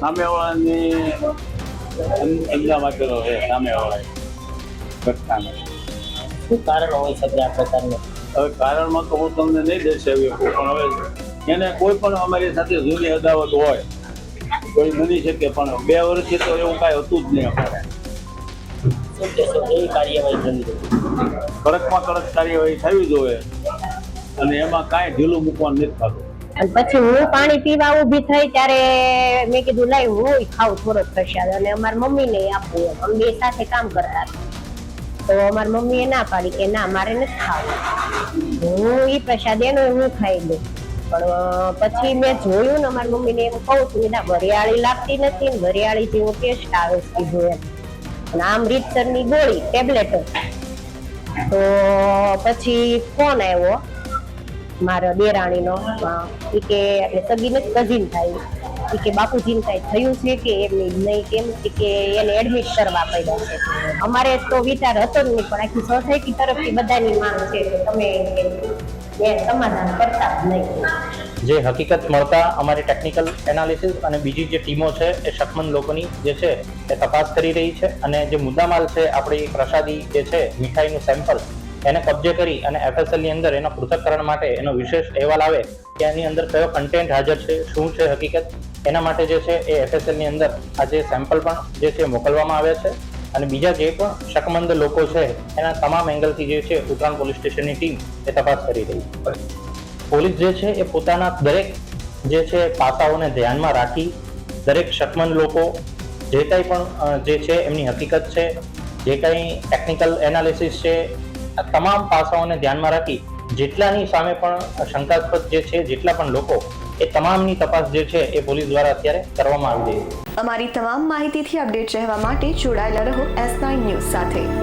સામેવાળાની એમના માટેનો છે સામેવાળા ઘટનાનો. શું કારણ હોઈ શકે આ પ્રકારનું? હવે કારણમાં તો હું તમને નહીં દર્શાવી શકું, પણ હવે એને કોઈ પણ અમારી સાથે જૂની અદાવત હોય કોઈ બની શકે, પણ 2 વર્ષથી તો એવું કાંઈ હતું જ નહીં અમારે. શું કહેશો, કેવી કાર્યવાહી થવી જોઈએ? કડકમાં કડક કાર્યવાહી થવી જોઈએ અને એમાં કાંઈ ઢીલું મૂકવાનું નથી થતું. અને પછી હું પાણી પીવા ઊભી થઈ ત્યારે મેં કીધું લાઈ હું ખાઉં થોડો પ્રસાદ, અને અમારી મમ્મીને આપું. અમે બે સાથે કામ કરતા હતા તો અમારી મમ્મીએ ના પાડી કે ના મારે નથી ખાવું, હું એ પ્રસાદ એનો હું ખાઈ લઉં. પણ પછી મેં જોયું ને અમારી મમ્મીને એમ કહું છું ના વરિયાળી લાગતી નથી ને વરિયાળી જેવો ટેસ્ટ આવે છે કીધું એમ. અને આમ રીતસરની ગોળી ટેબ્લેટ. તો પછી ફોન આવ્યો મારા દેરાણીનો, કે એટલે સગી નથી કઝિન થાય, કે બાપુજીને કાંઈ થયું છે કે એમની નહીં, કેમ કે એને એડમિટ કરવા પડ્યા છે. અમારે તો વિચાર હતો જ નહીં, પણ આખી સોસાયટી તરફથી બધાની માંગ છે કે તમે સમાધાન કરતા જ નહીં. જે હકીકત મળતા અમારી ટેકનિકલ એનાલિસિસ અને બીજી જે ટીમો છે એ શકમંદ લોકોની જે છે એ તપાસ કરી રહી છે, અને જે મુદ્દામાલ છે આપણી પ્રસાદી જે છે મીઠાઈનું સેમ્પલ એને કબજે કરી અને FSL ની અંદર એના પૃથ્થકરણ માટે એનો વિશેષ અહેવાલ આવે કે એની અંદર કયો કન્ટેન્ટ હાજર છે, શું છે હકીકત, એના માટે જે છે એ FSL ની અંદર આ જે સેમ્પલ પણ જે છે મોકલવામાં આવ્યા છે. અને બીજા જે પણ શકમંદ લોકો છે એના તમામ એંગલથી જે છે ઉત્તરાયણ પોલીસ સ્ટેશનની ટીમ એ તપાસ કરી રહી છે. પોલીસ જે છે એ પોતાના દરેક જે છે પાસાઓને ધ્યાનમાં રાખી દરેક શકમંદ લોકો જે કંઈ પણ જે છે એમની હકીકત છે, જે કંઈ ટેકનિકલ એનાલિસિસ છે, આ તમામ પાસાઓને ધ્યાનમાં રાખી જેટલાની સામે પણ શંકાસ્પદ જે છે જેટલા પણ લોકો એ તમામની તપાસ જે છે એ પોલીસ દ્વારા અત્યારે કરવામાં આવી રહી છે. અમારી તમામ માહિતીથી અપડેટ રહેવા માટે જોડાયેલા રહો S9 ન્યૂઝ સાથે.